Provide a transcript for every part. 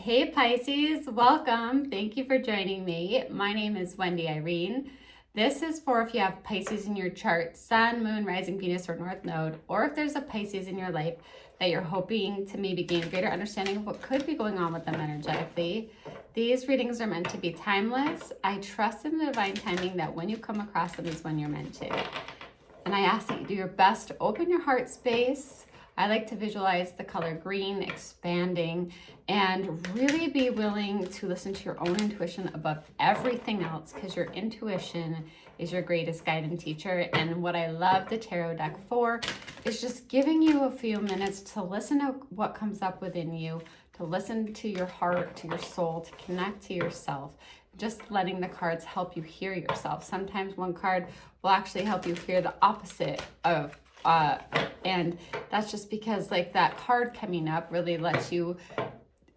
Hey Pisces, welcome. Thank you for joining me. My name is Wendy Irene. This is for if you have Pisces in your chart, Sun, Moon, Rising, Venus, or North Node, or if there's a Pisces in your life that you're hoping to maybe gain a greater understanding of what could be going on with them energetically. These readings are meant to be timeless. I trust in the divine timing that when you come across them is when you're meant to. And I ask that you do your best to open your heart space. I like to visualize the color green expanding and really be willing to listen to your own intuition above everything else, because your intuition is your greatest guide and teacher. And what I love the tarot deck for is just giving you a few minutes to listen to what comes up within you, to listen to your heart, to your soul, to connect to yourself. Just letting the cards help you hear yourself. Sometimes one card will actually help you hear the opposite of and that's just because like that card coming up really lets you,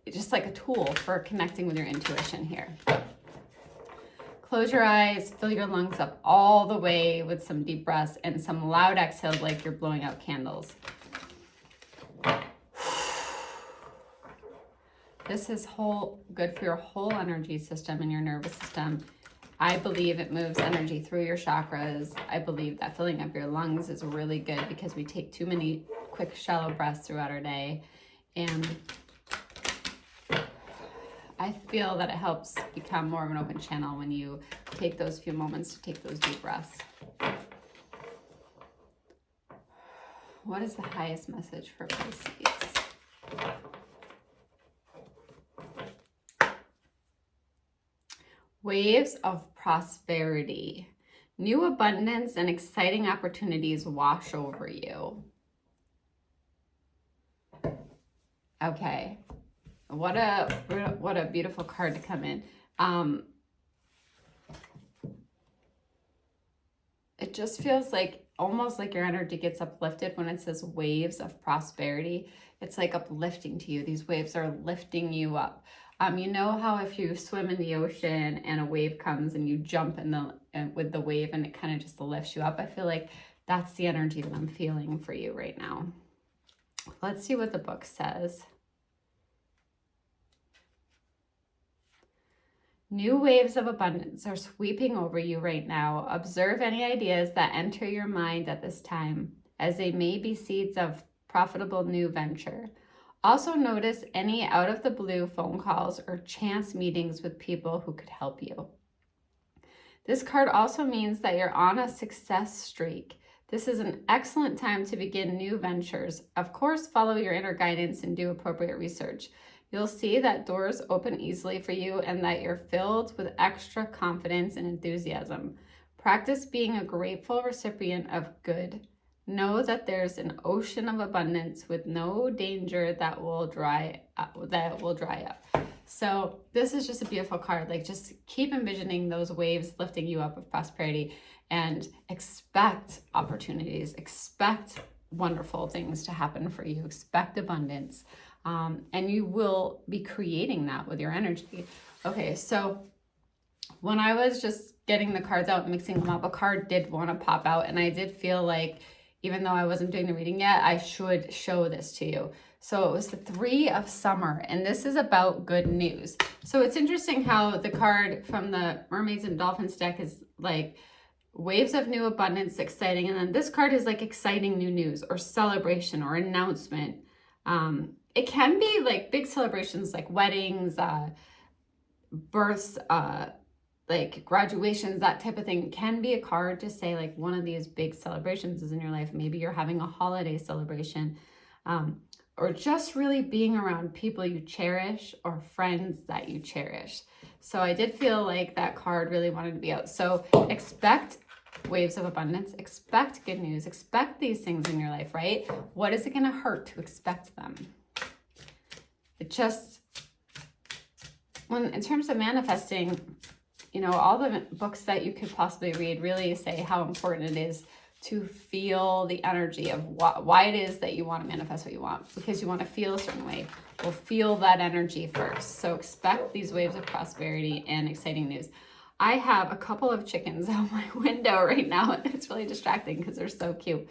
just like a tool for connecting with your intuition here. Close your eyes, fill your lungs up all the way with some deep breaths and some loud exhales like you're blowing out candles. This is good for your whole energy system and your nervous system. I believe it moves energy through your chakras. I believe that filling up your lungs is really good because we take too many quick, shallow breaths throughout our day. And I feel that it helps become more of an open channel when you take those few moments to take those deep breaths. What is the highest message for Pisces? Waves of prosperity. New abundance and exciting opportunities wash over you. Okay. What a beautiful card to come in. It just feels like almost like your energy gets uplifted when it says waves of prosperity. It's like uplifting to you. These waves are lifting you up. You know how if you swim in the ocean and a wave comes and you jump with the wave and it kind of just lifts you up? I feel like that's the energy that I'm feeling for you right now. Let's see what the book says. New waves of abundance are sweeping over you right now. Observe any ideas that enter your mind at this time, as they may be seeds of profitable new venture. Also notice any out of the blue phone calls or chance meetings with people who could help you. This card also means that you're on a success streak. This is an excellent time to begin new ventures. Of course, follow your inner guidance and do appropriate research. You'll see that doors open easily for you and that you're filled with extra confidence and enthusiasm. Practice being a grateful recipient of good. Know that there's an ocean of abundance with no danger that will dry up. So this is just a beautiful card. Like, just keep envisioning those waves lifting you up of prosperity and expect opportunities, expect wonderful things to happen for you, expect abundance. And you will be creating that with your energy. Okay, so when I was just getting the cards out and mixing them up, a card did want to pop out, and I did feel like, even though I wasn't doing the reading yet, I should show this to you. So it was the Three of Summer, and this is about good news. So it's interesting how the card from the Mermaids and Dolphins deck is like waves of new abundance, exciting. And then this card is like exciting new news or celebration or announcement. It can be like big celebrations like weddings, births, like graduations, that type of thing. Can be a card to say like one of these big celebrations is in your life. Maybe you're having a holiday celebration, or just really being around people you cherish or friends that you cherish. So I did feel like that card really wanted to be out. So expect waves of abundance, expect good news, expect these things in your life, right? What is it going to hurt to expect them? It just, in terms of manifesting, you know, all the books that you could possibly read really say how important it is to feel the energy of why it is that you want to manifest what you want, because you want to feel a certain way. Well, feel that energy first. So expect these waves of prosperity and exciting news. I have a couple of chickens out my window right now. It's really distracting because they're so cute.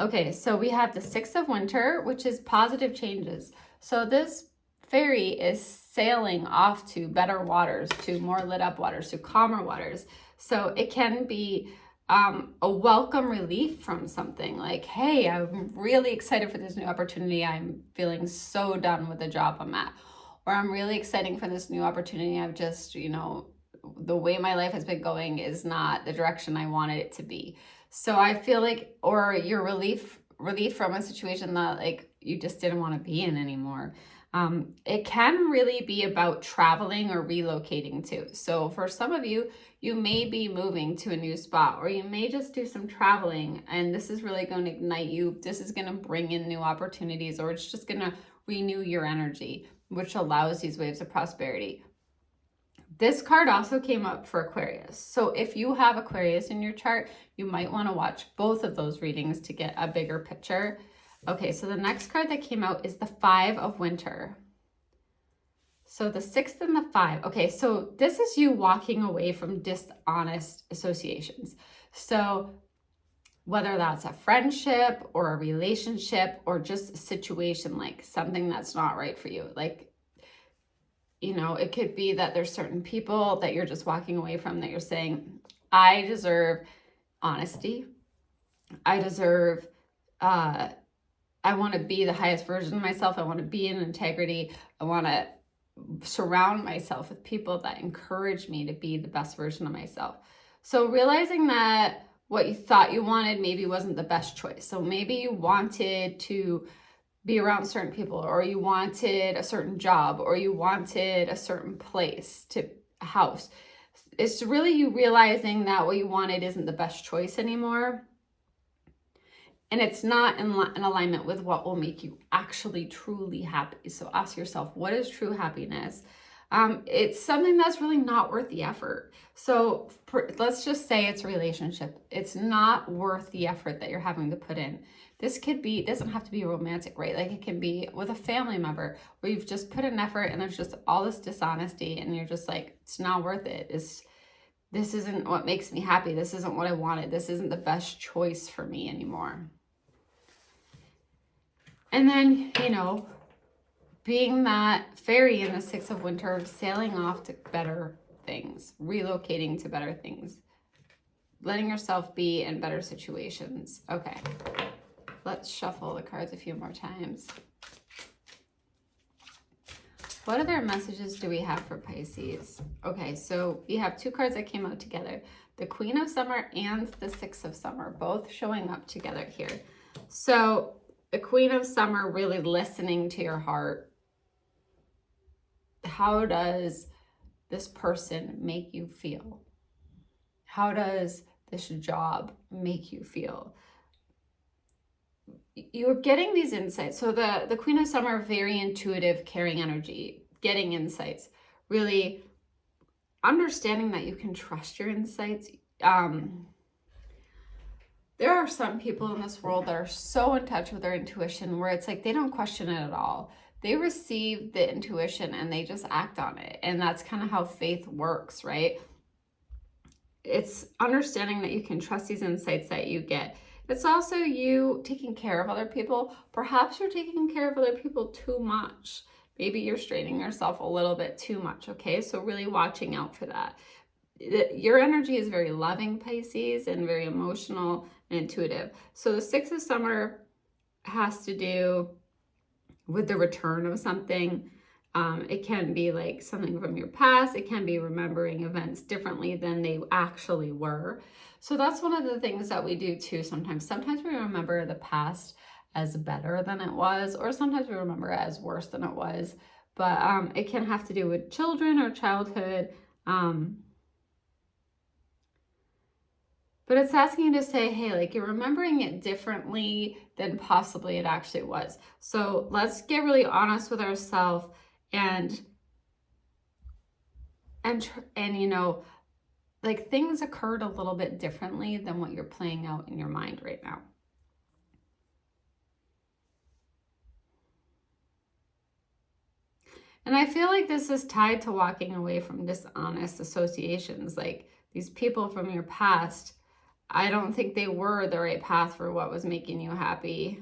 Okay, so we have the Six of Winter, which is positive changes. So this fairy is sailing off to better waters, to more lit up waters, to calmer waters. So it can be a welcome relief from something like, hey, I'm really excited for this new opportunity. I'm feeling so done with the job I'm at. Or I'm really excited for this new opportunity. I've just, the way my life has been going is not the direction I wanted it to be. So I feel like, or your relief from a situation that like you just didn't want to be in anymore. It can really be about traveling or relocating too. So for some of you, you may be moving to a new spot, or you may just do some traveling, and this is really going to ignite you. This is going to bring in new opportunities, or it's just going to renew your energy, which allows these waves of prosperity. This card also came up for Aquarius. So if you have Aquarius in your chart, you might want to watch both of those readings to get a bigger picture. Okay, so the next card that came out is the Five of Winter. So the 6th and the 5. Okay, so this is you walking away from dishonest associations. So whether that's a friendship or a relationship or just a situation, like something that's not right for you. Like, it could be that there's certain people that you're just walking away from, that you're saying, I deserve honesty. I deserve, I want to be the highest version of myself. I want to be in integrity. I want to surround myself with people that encourage me to be the best version of myself. So realizing that what you thought you wanted maybe wasn't the best choice. So maybe you wanted to be around certain people, or you wanted a certain job, or you wanted a certain place, a house. It's really you realizing that what you wanted isn't the best choice anymore. And it's not in alignment with what will make you actually truly happy. So ask yourself, what is true happiness? It's something that's really not worth the effort. So let's just say it's a relationship. It's not worth the effort that you're having to put in. This doesn't have to be romantic, right? Like it can be with a family member where you've just put in effort and there's just all this dishonesty and you're just like, it's not worth it. This isn't what makes me happy. This isn't what I wanted. This isn't the best choice for me anymore. And then, being that fairy in the 6 of Winter, sailing off to better things, relocating to better things, letting yourself be in better situations. Okay, let's shuffle the cards a few more times. What other messages do we have for Pisces? Okay, so we have 2 cards that came out together. The Queen of Summer and the 6 of Summer, both showing up together here. So the Queen of Summer, really listening to your heart. How does this person make you feel? How does this job make you feel? You're getting these insights. So the Queen of Summer, very intuitive, caring energy, getting insights, really understanding that you can trust your insights. There are some people in this world that are so in touch with their intuition where it's like they don't question it at all. They receive the intuition and they just act on it. And that's kind of how faith works, right? It's understanding that you can trust these insights that you get. It's also you taking care of other people. Perhaps you're taking care of other people too much. Maybe you're straining yourself a little bit too much, okay? So really watching out for that. Your energy is very loving, Pisces, and very emotional and intuitive. So the 6 of Summer has to do with the return of something. It can be like something from your past. It can be remembering events differently than they actually were. So that's one of the things that we do too sometimes. Sometimes we remember the past as better than it was, or sometimes we remember it as worse than it was. But it can have to do with children or childhood. But it's asking you to say, hey, like you're remembering it differently than possibly it actually was. So let's get really honest with ourselves and like things occurred a little bit differently than what you're playing out in your mind right now. And I feel like this is tied to walking away from dishonest associations, like these people from your past. I don't think they were the right path for what was making you happy.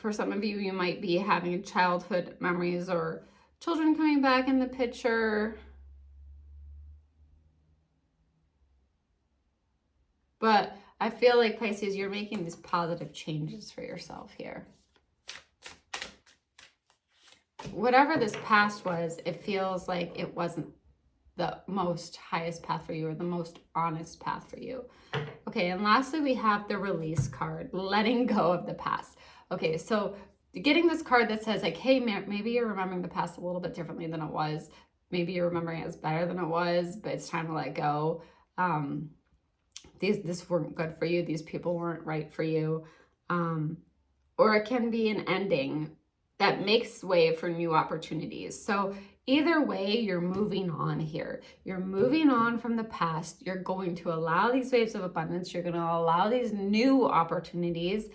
For some of you, you might be having childhood memories or children coming back in the picture. But I feel like, Pisces, you're making these positive changes for yourself here. Whatever this past was, it feels like it wasn't the most highest path for you or the most honest path for you. Okay, and lastly, we have the release card, letting go of the past. Okay, so getting this card that says like, hey, maybe you're remembering the past a little bit differently than it was. Maybe you're remembering it as better than it was, but it's time to let go. This weren't good for you. These people weren't right for you. Or it can be an ending that makes way for new opportunities. So either way, you're moving on here. You're moving on from the past. You're going to allow these waves of abundance. You're going to allow these new opportunities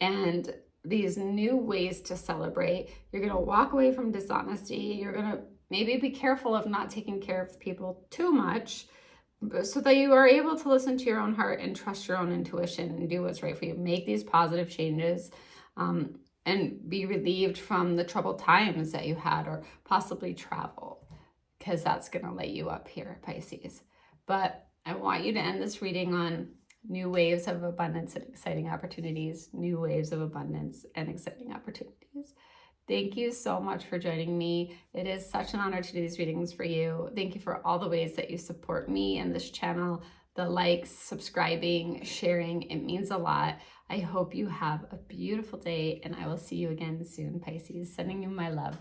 and these new ways to celebrate. You're going to walk away from dishonesty. You're going to maybe be careful of not taking care of people too much, so that you are able to listen to your own heart and trust your own intuition and do what's right for you. Make these positive changes and be relieved from the troubled times that you had, or possibly travel, because that's going to light you up here, Pisces. But I want you to end this reading on new waves of abundance and exciting opportunities, new waves of abundance and exciting opportunities. Thank you so much for joining me. It is such an honor to do these readings for you. Thank you for all the ways that you support me and this channel, the likes, subscribing, sharing. It means a lot. I hope you have a beautiful day, and I will see you again soon, Pisces. Sending you my love.